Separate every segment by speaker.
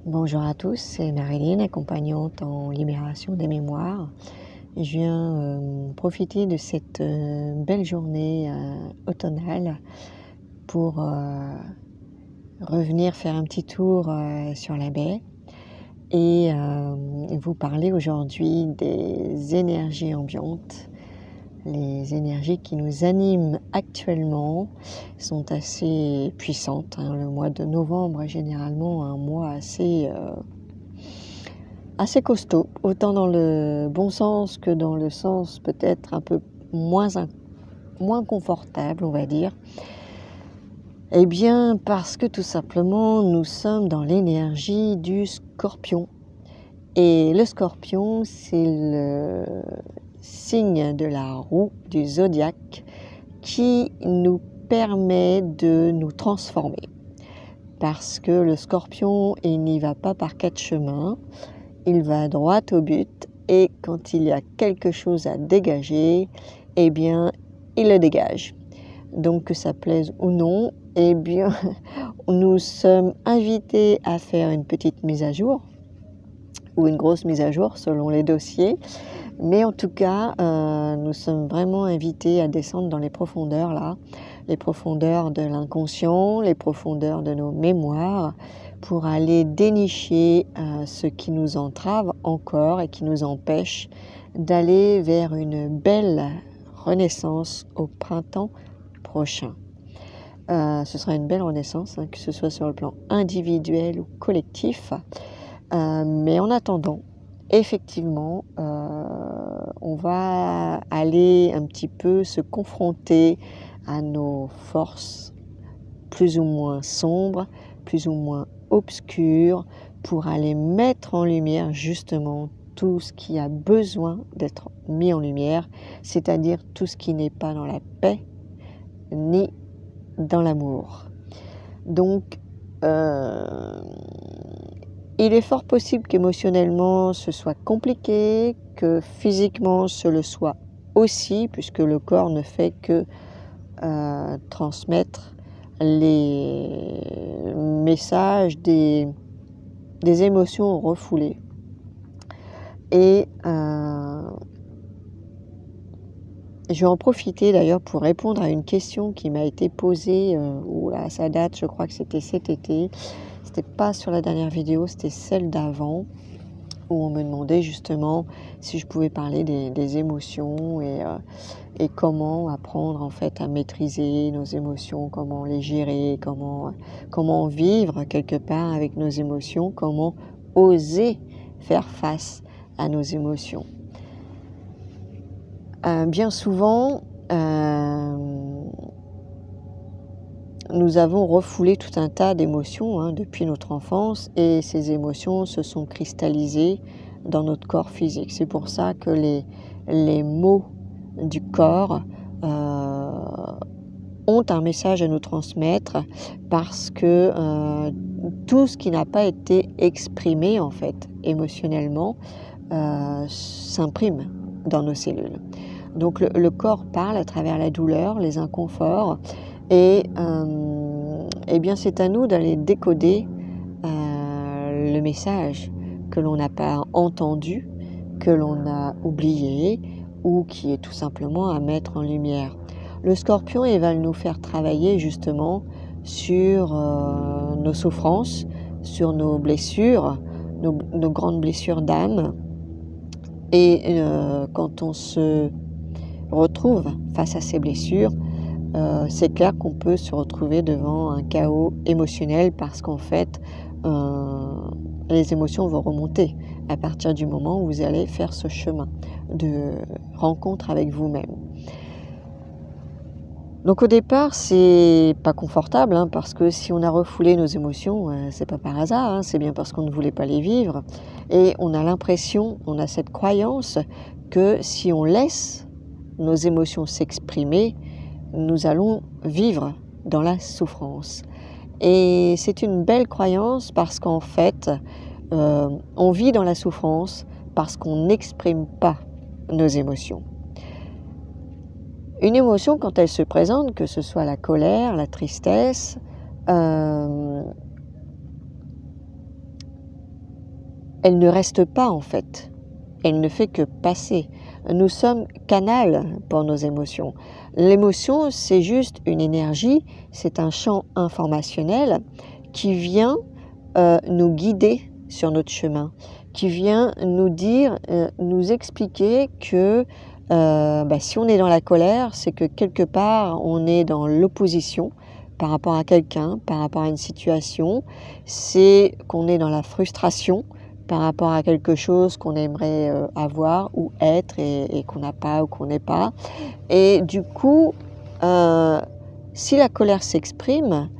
Speaker 1: Bonjour à tous, c'est Marilyn, accompagnante en libération des mémoires. Je viens profiter de cette belle journée automnale pour revenir faire un petit tour sur la baie et vous parler aujourd'hui des énergies ambiantes. Les énergies qui nous animent actuellement sont assez puissantes, hein. Le mois de novembre est généralement un mois assez costaud, autant dans le bon sens que dans le sens peut-être un peu moins confortable, on va dire. Eh bien, parce que tout simplement, nous sommes dans l'énergie du Scorpion. Et le Scorpion, c'est le signe de la roue du zodiaque qui nous permet de nous transformer. Parce que le Scorpion, il n'y va pas par quatre chemins. Il va droit au but et quand il y a quelque chose à dégager, eh bien, il le dégage. Donc que ça plaise ou non, eh bien, nous sommes invités à faire une petite mise à jour ou une grosse mise à jour selon les dossiers. Mais en tout cas, nous sommes vraiment invités à descendre dans les profondeurs là, les profondeurs de l'inconscient, les profondeurs de nos mémoires, pour aller dénicher ce qui nous entrave encore et qui nous empêche d'aller vers une belle renaissance au printemps prochain. Ce sera une belle renaissance, hein, que ce soit sur le plan individuel ou collectif. Mais en attendant, effectivement, on va aller un petit peu se confronter à nos forces plus ou moins sombres, plus ou moins obscures, pour aller mettre en lumière justement tout ce qui a besoin d'être mis en lumière, c'est-à-dire tout ce qui n'est pas dans la paix ni dans l'amour. Donc, il est fort possible qu'émotionnellement ce soit compliqué, que physiquement ce le soit aussi, puisque le corps ne fait que transmettre les messages des émotions refoulées. Et je vais en profiter d'ailleurs pour répondre à une question qui m'a été posée, ça date, je crois que c'était cet été. C'était pas sur la dernière vidéo, c'était celle d'avant, où on me demandait justement si je pouvais parler des émotions et comment apprendre en fait à maîtriser nos émotions, comment les gérer, comment vivre quelque part avec nos émotions, comment oser faire face à nos émotions. Bien souvent, nous avons refoulé tout un tas d'émotions depuis notre enfance et ces émotions se sont cristallisées dans notre corps physique. C'est pour ça que les mots du corps ont un message à nous transmettre, parce que tout ce qui n'a pas été exprimé en fait émotionnellement s'imprime dans nos cellules. Donc le corps parle à travers la douleur, les inconforts, et bien c'est à nous d'aller décoder le message que l'on n'a pas entendu, que l'on a oublié ou qui est tout simplement à mettre en lumière. Le Scorpion, il va nous faire travailler justement sur nos souffrances, sur nos blessures, nos grandes blessures d'âme. Et quand on se retrouve face à ces blessures, c'est clair qu'on peut se retrouver devant un chaos émotionnel, parce qu'en fait, les émotions vont remonter à partir du moment où vous allez faire ce chemin de rencontre avec vous-même. Donc au départ, c'est pas confortable, parce que si on a refoulé nos émotions, c'est pas par hasard, c'est bien parce qu'on ne voulait pas les vivre. Et on a l'impression, on a cette croyance que si on laisse nos émotions s'exprimer, nous allons vivre dans la souffrance. Et c'est une belle croyance, parce qu'en fait, on vit dans la souffrance parce qu'on n'exprime pas nos émotions. Une émotion, quand elle se présente, que ce soit la colère, la tristesse, elle ne reste pas en fait. Elle ne fait que passer. Nous sommes canal pour nos émotions. L'émotion, c'est juste une énergie, c'est un champ informationnel qui vient nous guider sur notre chemin, qui vient nous dire, nous expliquer que si on est dans la colère, c'est que quelque part on est dans l'opposition par rapport à quelqu'un, par rapport à une situation, c'est qu'on est dans la frustration par rapport à quelque chose qu'on aimerait avoir ou être et qu'on n'a pas ou qu'on n'est pas. Et du coup, si la colère s'exprime,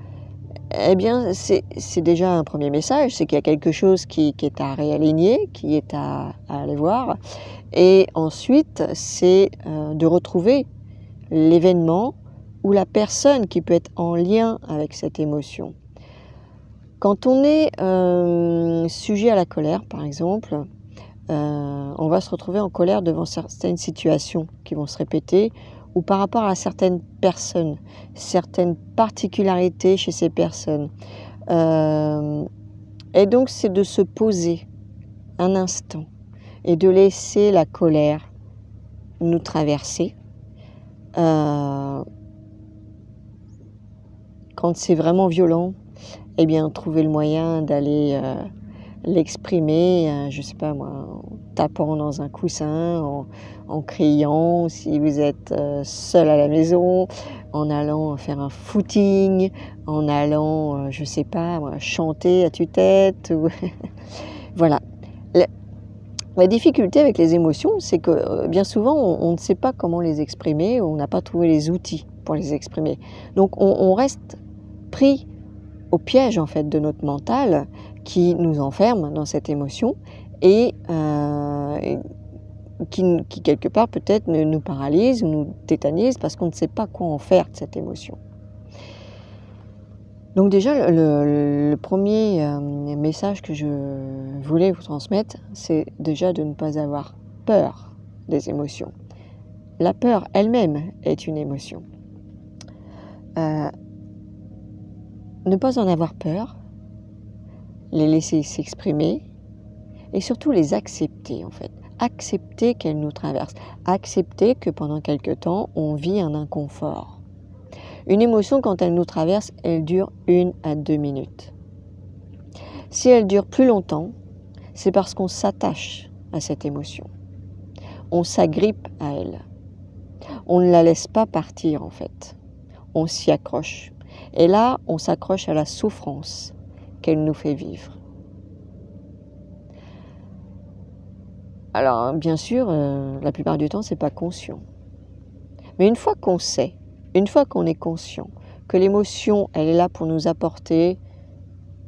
Speaker 1: eh bien c'est déjà un premier message, c'est qu'il y a quelque chose qui est à réaligner, qui est à aller voir. Et ensuite, c'est de retrouver l'événement ou la personne qui peut être en lien avec cette émotion. Quand on est sujet à la colère, par exemple, on va se retrouver en colère devant certaines situations qui vont se répéter ou par rapport à certaines personnes, certaines particularités chez ces personnes. Et donc, c'est de se poser un instant et de laisser la colère nous traverser. Quand c'est vraiment violent, eh bien, trouver le moyen d'aller l'exprimer, je ne sais pas moi, en tapant dans un coussin, en criant, si vous êtes seul à la maison, en allant faire un footing, en allant, je ne sais pas moi, chanter à tue-tête. Voilà. La difficulté avec les émotions, c'est que bien souvent, on ne sait pas comment les exprimer, on n'a pas trouvé les outils pour les exprimer. Donc on reste pris au piège en fait de notre mental qui nous enferme dans cette émotion et qui quelque part peut-être nous paralyse ou nous tétanise parce qu'on ne sait pas quoi en faire de cette émotion. Donc déjà, le premier message que je voulais vous transmettre, c'est déjà de ne pas avoir peur des émotions. La peur elle-même est une émotion. Ne pas en avoir peur, les laisser s'exprimer et surtout les accepter en fait. Accepter qu'elles nous traversent, accepter que pendant quelque temps, on vit un inconfort. Une émotion, quand elle nous traverse, elle dure 1 à 2 minutes. Si elle dure plus longtemps, c'est parce qu'on s'attache à cette émotion. On s'agrippe à elle. On ne la laisse pas partir en fait. On s'y accroche. Et là, on s'accroche à la souffrance qu'elle nous fait vivre. Alors, bien sûr, la plupart du temps, c'est pas conscient. Mais une fois qu'on sait, une fois qu'on est conscient que l'émotion, elle est là pour nous apporter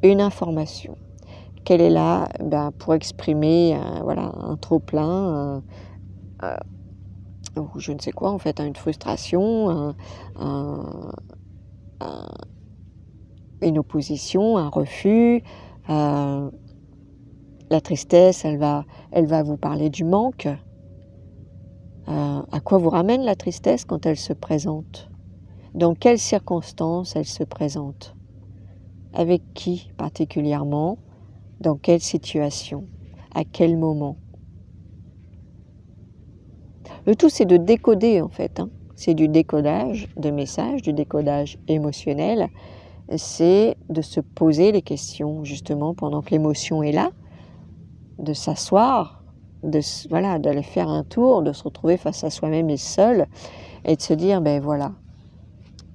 Speaker 1: une information, qu'elle est là pour exprimer un trop-plein, ou je ne sais quoi en fait, une frustration, une opposition, un refus, la tristesse, elle va vous parler du manque. À quoi vous ramène la tristesse quand elle se présente? Dans quelles circonstances elle se présente? Avec qui particulièrement? Dans quelle situation? À quel moment? Le tout, c'est de décoder en fait. C'est du décodage de messages, du décodage émotionnel. C'est de se poser les questions justement pendant que l'émotion est là, de s'asseoir, d'aller faire un tour, de se retrouver face à soi-même et seul, et de se dire,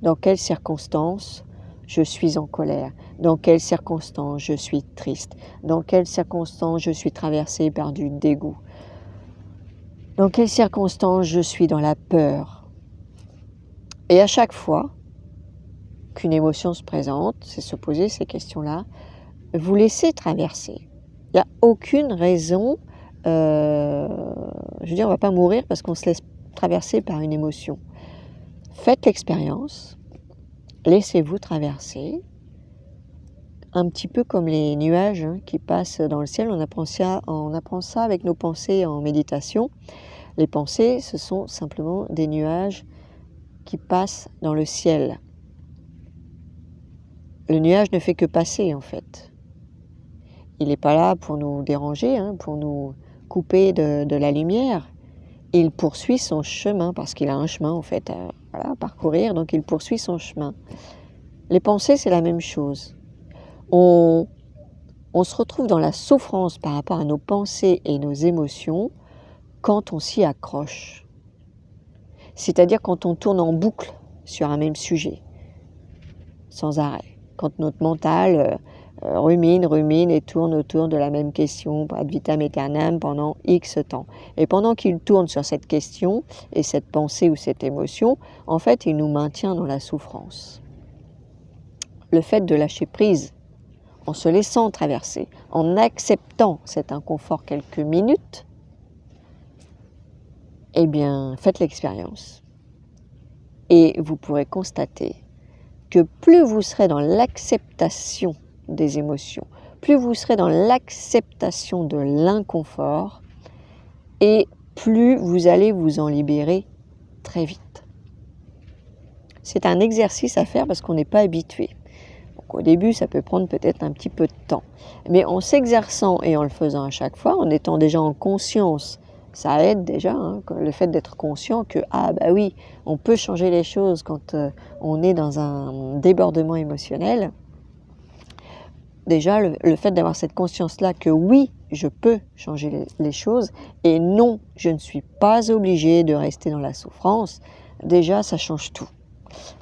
Speaker 1: dans quelles circonstances je suis en colère, dans quelles circonstances je suis triste, dans quelles circonstances je suis traversée par du dégoût, dans quelles circonstances je suis dans la peur. Et à chaque fois qu'une émotion se présente, c'est se poser ces questions-là, vous laissez traverser. Il n'y a aucune raison, on ne va pas mourir parce qu'on se laisse traverser par une émotion. Faites l'expérience, laissez-vous traverser, un petit peu comme les nuages qui passent dans le ciel. On apprend ça avec nos pensées en méditation. Les pensées, ce sont simplement des nuages qui passent dans le ciel. Le nuage ne fait que passer en fait. il n'est pas là pour nous déranger, hein, pour nous couper de la lumière. Il poursuit son chemin, parce qu'il a un chemin en fait à parcourir, donc il poursuit son chemin. Les pensées, c'est la même chose. On se retrouve dans la souffrance par rapport à nos pensées et nos émotions quand on s'y accroche. C'est-à-dire quand on tourne en boucle sur un même sujet, sans arrêt. Quand notre mental rumine et tourne autour de la même question, ad vitam aeternam, pendant X temps. Et pendant qu'il tourne sur cette question et cette pensée ou cette émotion, en fait, il nous maintient dans la souffrance. Le fait de lâcher prise, en se laissant traverser, en acceptant cet inconfort quelques minutes, eh bien, faites l'expérience. Et vous pourrez constater que plus vous serez dans l'acceptation des émotions, plus vous serez dans l'acceptation de l'inconfort, et plus vous allez vous en libérer très vite. C'est un exercice à faire parce qu'on n'est pas habitué. Donc, au début, ça peut prendre peut-être un petit peu de temps. Mais en s'exerçant et en le faisant à chaque fois, en étant déjà en conscience, ça aide déjà, hein, le fait d'être conscient que, ah bah oui, on peut changer les choses quand on est dans un débordement émotionnel. Déjà, le fait d'avoir cette conscience-là que oui, je peux changer les choses et non, je ne suis pas obligé de rester dans la souffrance, déjà, ça change tout.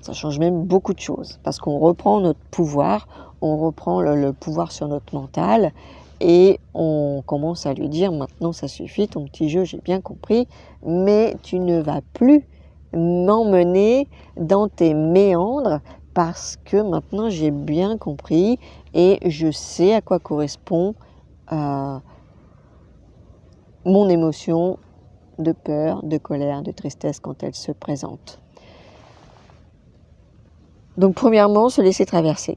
Speaker 1: Ça change même beaucoup de choses parce qu'on reprend notre pouvoir, on reprend le pouvoir sur notre mental et on commence à lui dire maintenant ça suffit, ton petit jeu, j'ai bien compris, mais tu ne vas plus m'emmener dans tes méandres parce que maintenant j'ai bien compris et je sais à quoi correspond mon émotion de peur, de colère, de tristesse quand elle se présente. Donc premièrement, se laisser traverser.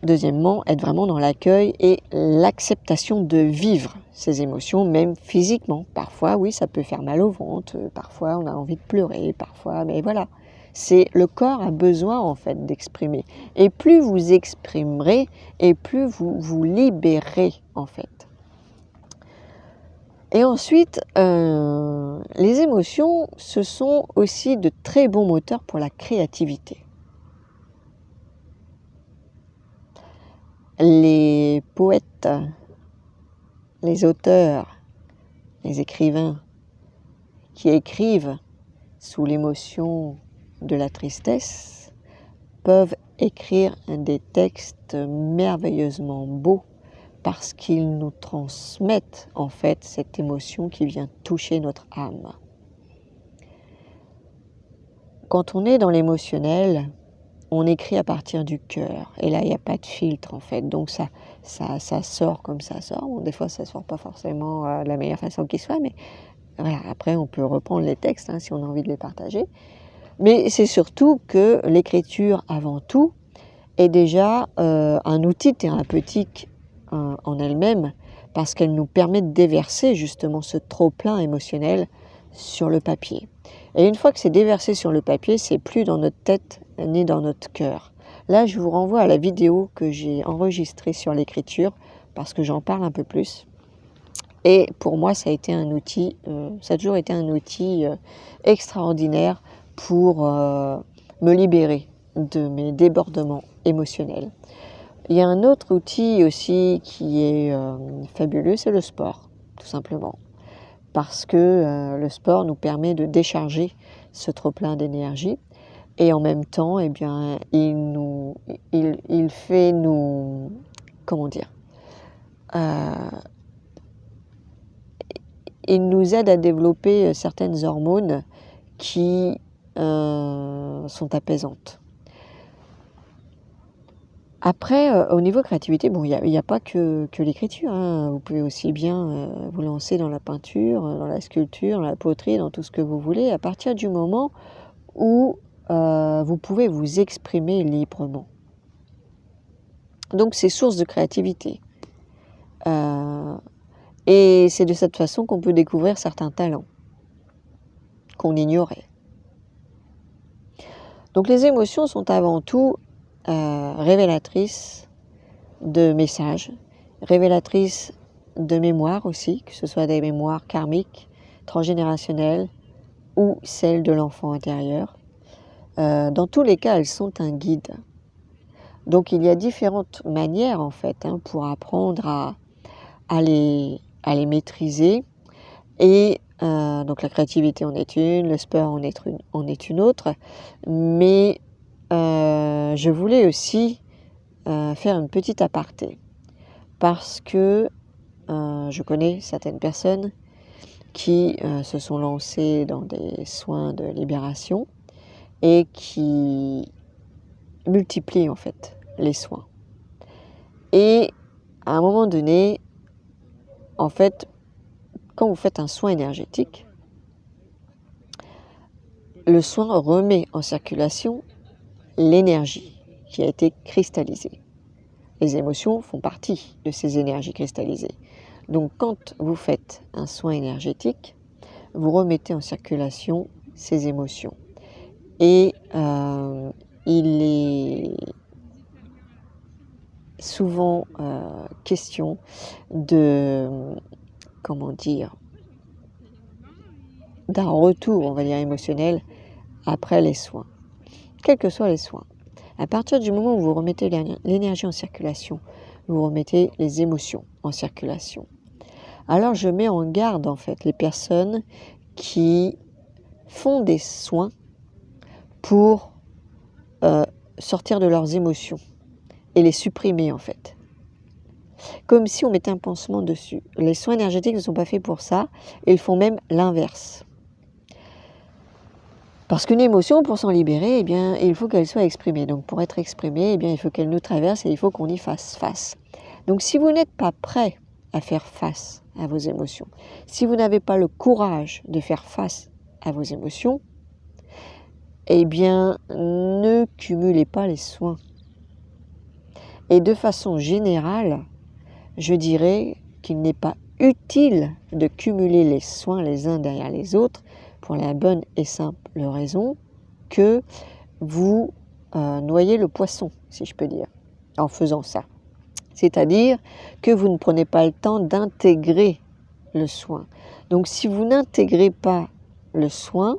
Speaker 1: Deuxièmement, être vraiment dans l'accueil et l'acceptation de vivre ces émotions, même physiquement. Parfois, oui, ça peut faire mal au ventre, parfois on a envie de pleurer, parfois, mais voilà. C'est le corps a besoin en fait d'exprimer. Et plus vous exprimerez, et plus vous vous libérez en fait. Et ensuite, les émotions, ce sont aussi de très bons moteurs pour la créativité. Les poètes, les auteurs, les écrivains qui écrivent sous l'émotion de la tristesse peuvent écrire des textes merveilleusement beaux parce qu'ils nous transmettent en fait cette émotion qui vient toucher notre âme. Quand on est dans l'émotionnel, on écrit à partir du cœur, et là il n'y a pas de filtre en fait, donc ça sort comme ça sort. Bon, des fois ça ne sort pas forcément de la meilleure façon qui soit, mais voilà, après on peut reprendre les textes hein, si on a envie de les partager. Mais c'est surtout que l'écriture avant tout est déjà un outil thérapeutique en elle-même, parce qu'elle nous permet de déverser justement ce trop-plein émotionnel sur le papier. Et une fois que c'est déversé sur le papier, c'est plus dans notre tête ni dans notre cœur. Là, je vous renvoie à la vidéo que j'ai enregistrée sur l'écriture, parce que j'en parle un peu plus. Et pour moi, ça a été un outil, ça a toujours été un outil extraordinaire pour me libérer de mes débordements émotionnels. Il y a un autre outil aussi qui est fabuleux, c'est le sport, tout simplement. Parce que le sport nous permet de décharger ce trop-plein d'énergie et en même temps, eh bien, il fait nous, comment dire, il nous aide à développer certaines hormones qui sont apaisantes. Après, au niveau créativité, bon, il n'y a pas que l'écriture, hein. Vous pouvez aussi bien vous lancer dans la peinture, dans la sculpture, dans la poterie, dans tout ce que vous voulez, à partir du moment où vous pouvez vous exprimer librement. Donc c'est source de créativité. Et c'est de cette façon qu'on peut découvrir certains talents qu'on ignorait. Donc les émotions sont avant tout révélatrices de messages, révélatrice de mémoires aussi, que ce soit des mémoires karmiques, transgénérationnelles ou celles de l'enfant intérieur. Dans tous les cas, elles sont un guide. Donc il y a différentes manières en fait pour apprendre à les maîtriser. Et donc la créativité en est une, le sport en est une autre. Mais je voulais aussi faire une petite aparté. Parce que je connais certaines personnes qui se sont lancées dans des soins de libération et qui multiplient en fait les soins. Et à un moment donné, en fait, quand vous faites un soin énergétique, le soin remet en circulation l'énergie qui a été cristallisée. Les émotions font partie de ces énergies cristallisées. Donc quand vous faites un soin énergétique, vous remettez en circulation ces émotions. Et il est souvent question de, d'un retour, on va dire, émotionnel après les soins. Quels que soient les soins. À partir du moment où vous remettez l'énergie en circulation, vous remettez les émotions en circulation. Alors je mets en garde en fait les personnes qui font des soins pour sortir de leurs émotions et les supprimer en fait. Comme si on mettait un pansement dessus. Les soins énergétiques ne sont pas faits pour ça, ils font même l'inverse. Parce qu'une émotion, pour s'en libérer, eh bien, il faut qu'elle soit exprimée. Donc pour être exprimée, eh bien, il faut qu'elle nous traverse et il faut qu'on y fasse face. Donc si vous n'êtes pas prêt à faire face à vos émotions, si vous n'avez pas le courage de faire face à vos émotions, eh bien, ne cumulez pas les soins. Et de façon générale, je dirais qu'il n'est pas utile de cumuler les soins les uns derrière les autres pour la bonne et simple raison que vous noyez le poisson, si je peux dire, en faisant ça. C'est-à-dire que vous ne prenez pas le temps d'intégrer le soin. Donc si vous n'intégrez pas le soin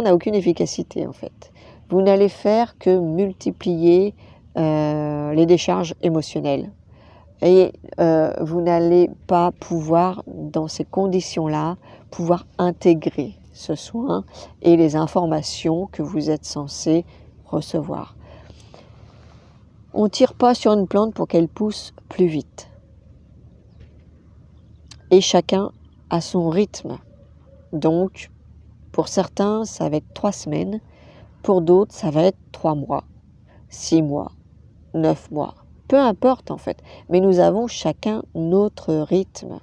Speaker 1: n'a aucune efficacité en fait. Vous n'allez faire que multiplier les décharges émotionnelles. Et vous n'allez pas pouvoir, dans ces conditions-là, pouvoir intégrer ce soin et les informations que vous êtes censé recevoir. On ne tire pas sur une plante pour qu'elle pousse plus vite. Et chacun a son rythme. Donc, pour certains, ça va être 3 semaines. Pour d'autres, ça va être 3 mois, 6 mois, 9 mois. Peu importe en fait, mais nous avons chacun notre rythme.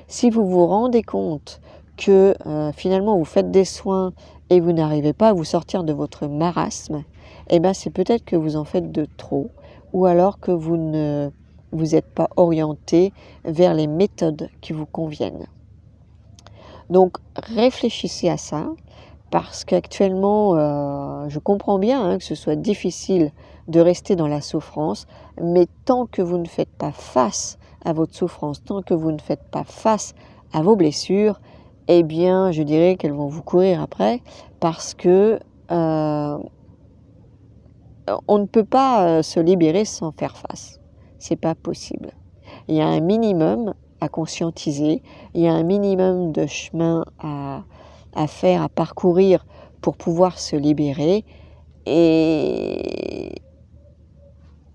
Speaker 1: Si vous vous rendez compte que finalement vous faites des soins et vous n'arrivez pas à vous sortir de votre marasme, eh bien c'est peut-être que vous en faites de trop, ou alors que vous ne vous êtes pas orienté vers les méthodes qui vous conviennent. Donc réfléchissez à ça, parce qu'actuellement, je comprends bien que ce soit difficile de rester dans la souffrance, mais tant que vous ne faites pas face à votre souffrance, tant que vous ne faites pas face à vos blessures, eh bien, je dirais qu'elles vont vous courir après, parce que on ne peut pas se libérer sans faire face. C'est pas possible. Il y a un minimum à conscientiser, il y a un minimum de chemin à faire, à parcourir pour pouvoir se libérer. Et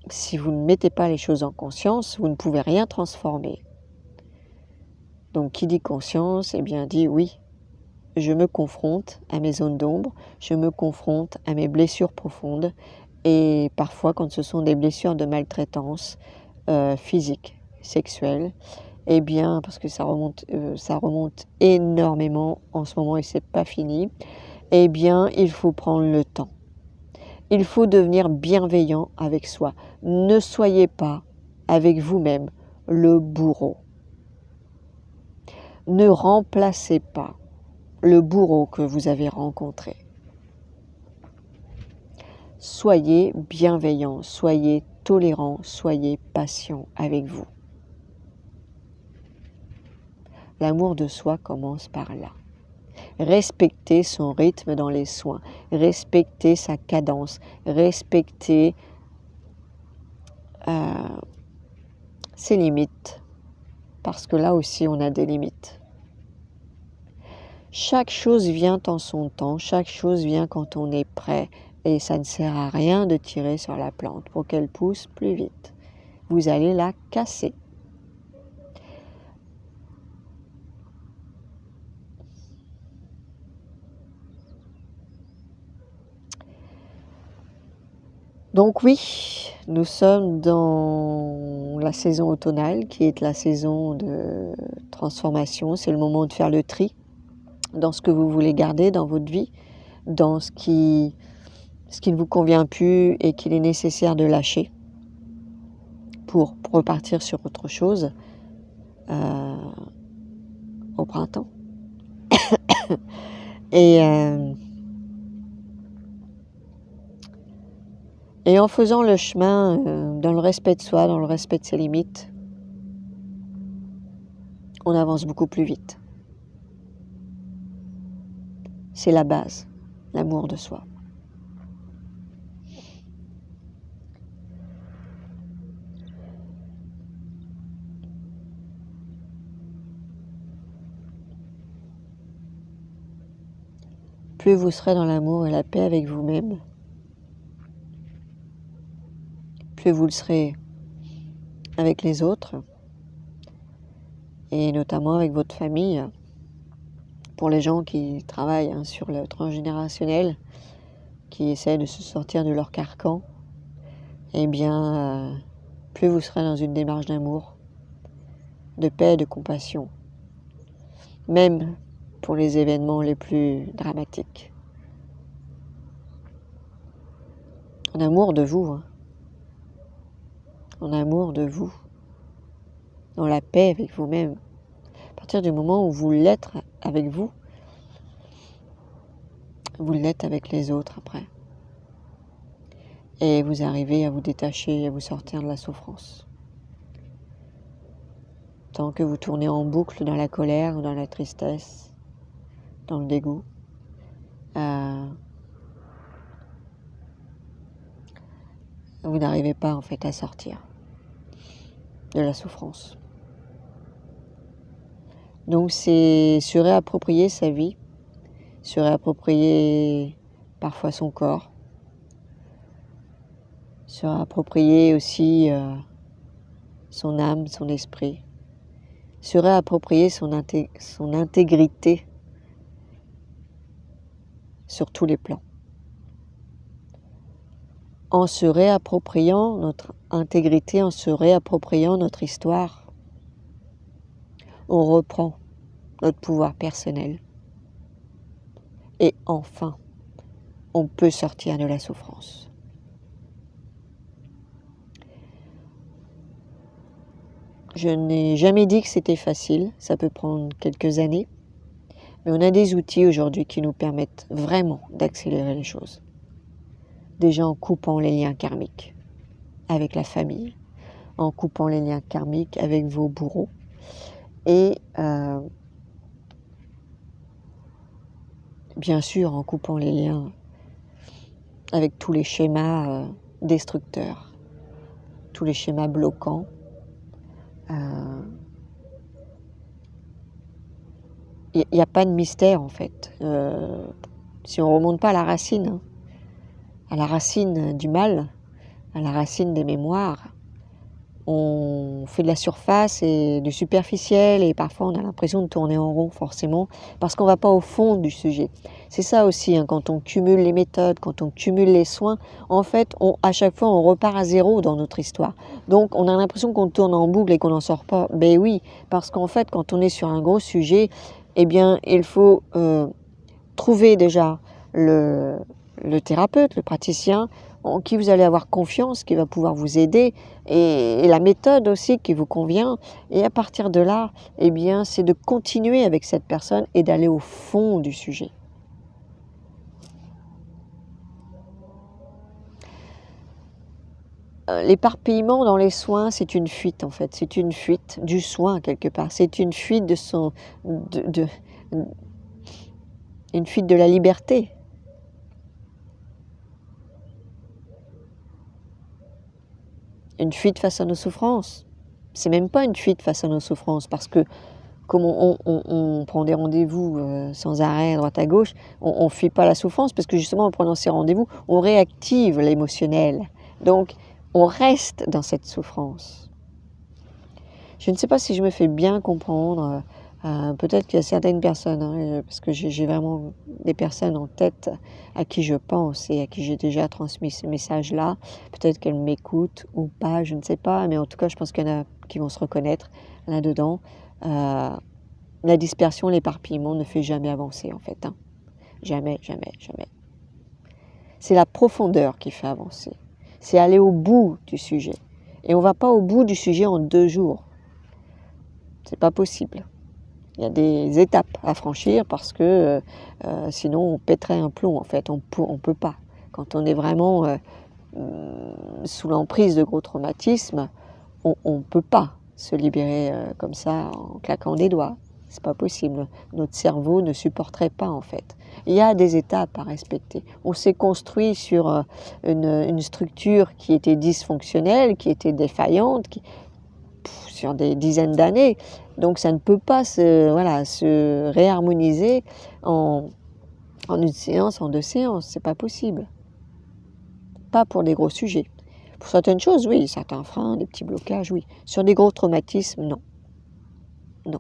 Speaker 1: si vous ne mettez pas les choses en conscience, vous ne pouvez rien transformer. Donc qui dit conscience, eh bien dit oui, je me confronte à mes zones d'ombre, je me confronte à mes blessures profondes, et parfois quand ce sont des blessures de maltraitance physique, sexuelle, eh bien, parce que ça remonte énormément en ce moment et c'est pas fini, eh bien, il faut prendre le temps. Il faut devenir bienveillant avec soi. Ne soyez pas avec vous-même le bourreau. Ne remplacez pas le bourreau que vous avez rencontré. Soyez bienveillant, soyez tolérant, soyez patient avec vous. L'amour de soi commence par là. Respecter son rythme dans les soins, respecter sa cadence, respecter ses limites, parce que là aussi on a des limites. Chaque chose vient en son temps, chaque chose vient quand on est prêt, et ça ne sert à rien de tirer sur la plante pour qu'elle pousse plus vite. Vous allez la casser. Donc oui, nous sommes dans la saison automnale qui est la saison de transformation. C'est le moment de faire le tri dans ce que vous voulez garder dans votre vie, dans ce qui ne vous convient plus et qu'il est nécessaire de lâcher pour repartir sur autre chose au printemps. Et en faisant le chemin dans le respect de soi, dans le respect de ses limites, on avance beaucoup plus vite. C'est la base, l'amour de soi. Plus vous serez dans l'amour et la paix avec vous-même, plus vous le serez avec les autres, et notamment avec votre famille. Pour les gens qui travaillent sur le transgénérationnel, qui essaient de se sortir de leur carcan, eh bien, plus vous serez dans une démarche d'amour, de paix, de compassion, même pour les événements les plus dramatiques. En amour de vous, en amour de vous, dans la paix avec vous-même. À partir du moment où vous l'êtes avec vous, vous l'êtes avec les autres après. Et vous arrivez à vous détacher, à vous sortir de la souffrance. Tant que vous tournez en boucle dans la colère ou dans la tristesse, dans le dégoût, vous n'arrivez pas en fait à sortir de la souffrance. Donc c'est se réapproprier sa vie, se réapproprier parfois son corps, se réapproprier aussi son âme, son esprit, se réapproprier son intégrité sur tous les plans. En se réappropriant notre intégrité, en se réappropriant notre histoire, on reprend notre pouvoir personnel. Et enfin, on peut sortir de la souffrance. Je n'ai jamais dit que c'était facile, ça peut prendre quelques années, mais on a des outils aujourd'hui qui nous permettent vraiment d'accélérer les choses. Déjà en coupant les liens karmiques avec la famille, en coupant les liens karmiques avec vos bourreaux, et bien sûr en coupant les liens avec tous les schémas destructeurs, tous les schémas bloquants. Il n'y a pas de mystère en fait. Si on ne remonte pas à la racine du mal, à la racine des mémoires, on fait de la surface et du superficiel et parfois on a l'impression de tourner en rond forcément parce qu'on ne va pas au fond du sujet. C'est ça aussi, quand on cumule les méthodes, quand on cumule les soins, en fait à chaque fois on repart à zéro dans notre histoire. Donc on a l'impression qu'on tourne en boucle et qu'on n'en sort pas. Ben oui, parce qu'en fait quand on est sur un gros sujet, eh bien il faut trouver déjà le thérapeute, le praticien, en qui vous allez avoir confiance, qui va pouvoir vous aider, et la méthode aussi qui vous convient. Et à partir de là, eh bien, c'est de continuer avec cette personne et d'aller au fond du sujet. l'éparpillement dans les soins, c'est une fuite en fait. C'est une fuite du soin quelque part. C'est une fuite de une fuite de la liberté. Une fuite face à nos souffrances. C'est même pas une fuite face à nos souffrances parce que comme on prend des rendez-vous sans arrêt à droite à gauche, on ne fuit pas la souffrance parce que justement en prenant ces rendez-vous, on réactive l'émotionnel. Donc on reste dans cette souffrance. Je ne sais pas si je me fais bien comprendre. Peut-être qu'il y a certaines personnes, hein, parce que j'ai vraiment des personnes en tête à qui je pense et à qui j'ai déjà transmis ce message-là. Peut-être qu'elles m'écoutent ou pas, je ne sais pas, mais en tout cas, je pense qu'il y en a qui vont se reconnaître là-dedans. La dispersion, l'éparpillement ne fait jamais avancer en fait. Hein. Jamais, jamais, jamais. C'est la profondeur qui fait avancer. C'est aller au bout du sujet. Et on ne va pas au bout du sujet en 2 jours. C'est pas possible. Il y a des étapes à franchir parce que sinon on pèterait un plomb en fait. On peut pas. Quand on est vraiment sous l'emprise de gros traumatismes, on ne peut pas se libérer comme ça en claquant des doigts. C'est pas possible. Notre cerveau ne supporterait pas en fait. Il y a des étapes à respecter. On s'est construit sur une structure qui était dysfonctionnelle, qui était défaillante, sur des dizaines d'années. Donc ça ne peut pas se réharmoniser en une séance, en 2 séances. C'est pas possible. Pas pour des gros sujets. Pour certaines choses, oui, certains freins, des petits blocages, oui. Sur des gros traumatismes, non. Non.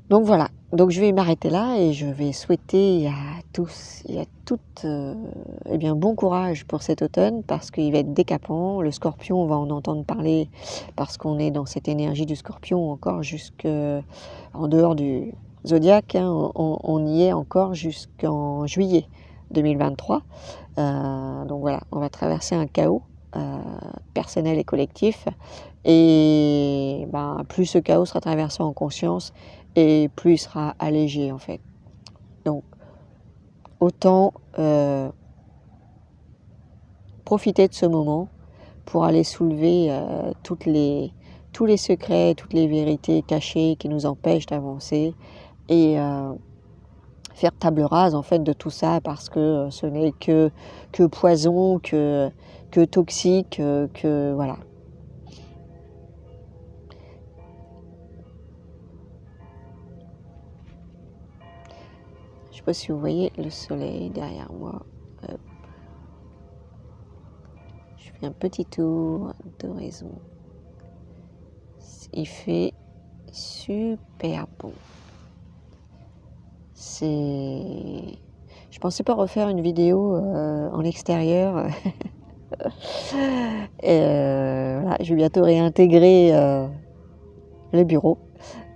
Speaker 1: Donc voilà, donc je vais m'arrêter là et je vais souhaiter à tous et à toutes eh bien, bon courage pour cet automne parce qu'il va être décapant. Le scorpion, on va en entendre parler parce qu'on est dans cette énergie du scorpion encore jusqu'en dehors du zodiaque. Hein, on y est encore jusqu'en juillet 2023. Donc voilà, on va traverser un chaos personnel et collectif. Et plus ce chaos sera traversé en conscience, et plus il sera allégé en fait. Donc autant profiter de ce moment pour aller soulever tous les secrets, toutes les vérités cachées qui nous empêchent d'avancer et faire table rase en fait de tout ça parce que ce n'est que poison, que toxique, que voilà. Je ne sais pas si vous voyez le soleil derrière moi. Je fais un petit tour d'horizon. Il fait super beau. Je pensais pas refaire une vidéo en extérieur. Voilà, je vais bientôt réintégrer le bureau.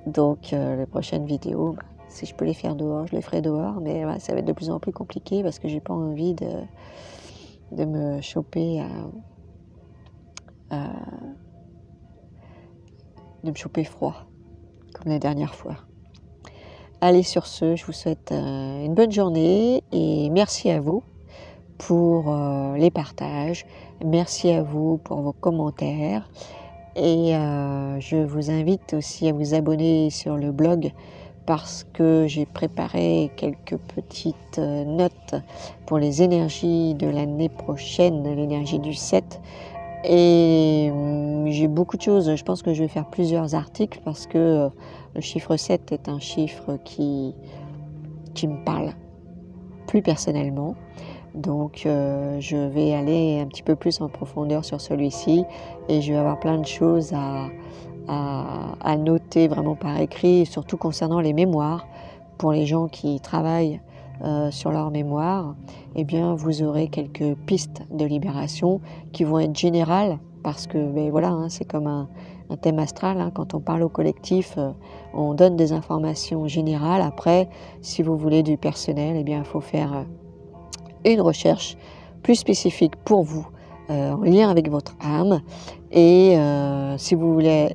Speaker 1: Donc les prochaines vidéos, si je peux les faire dehors, je les ferai dehors. Mais ça va être de plus en plus compliqué parce que j'ai pas envie de me choper froid comme la dernière fois. Allez, sur ce, je vous souhaite une bonne journée et merci à vous pour les partages. Merci à vous pour vos commentaires. Et je vous invite aussi à vous abonner sur le blog parce que j'ai préparé quelques petites notes pour les énergies de l'année prochaine, l'énergie du 7. Et j'ai beaucoup de choses, je pense que je vais faire plusieurs articles parce que le chiffre 7 est un chiffre qui me parle plus personnellement. Donc je vais aller un petit peu plus en profondeur sur celui-ci et je vais avoir plein de choses à noter vraiment par écrit, surtout concernant les mémoires. Pour les gens qui travaillent sur leur mémoire, eh bien vous aurez quelques pistes de libération qui vont être générales parce que voilà, hein, c'est comme un thème astral. Hein, quand on parle au collectif, on donne des informations générales. Après, si vous voulez du personnel, eh bien il faut faire une recherche plus spécifique pour vous, en lien avec votre âme. Et si vous voulez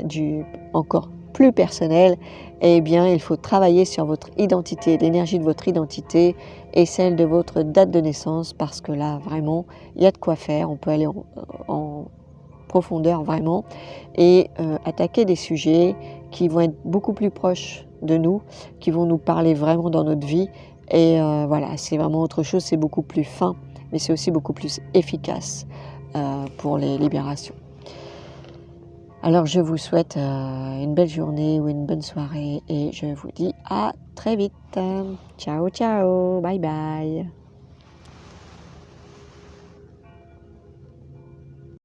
Speaker 1: encore plus personnel, eh bien, il faut travailler sur votre identité, l'énergie de votre identité et celle de votre date de naissance, parce que là, vraiment, il y a de quoi faire. On peut aller en profondeur vraiment et attaquer des sujets qui vont être beaucoup plus proches de nous, qui vont nous parler vraiment dans notre vie. Et voilà, c'est vraiment autre chose, c'est beaucoup plus fin, mais c'est aussi beaucoup plus efficace pour les libérations. Alors je vous souhaite une belle journée ou une bonne soirée et je vous dis à très vite. Ciao ciao, bye bye.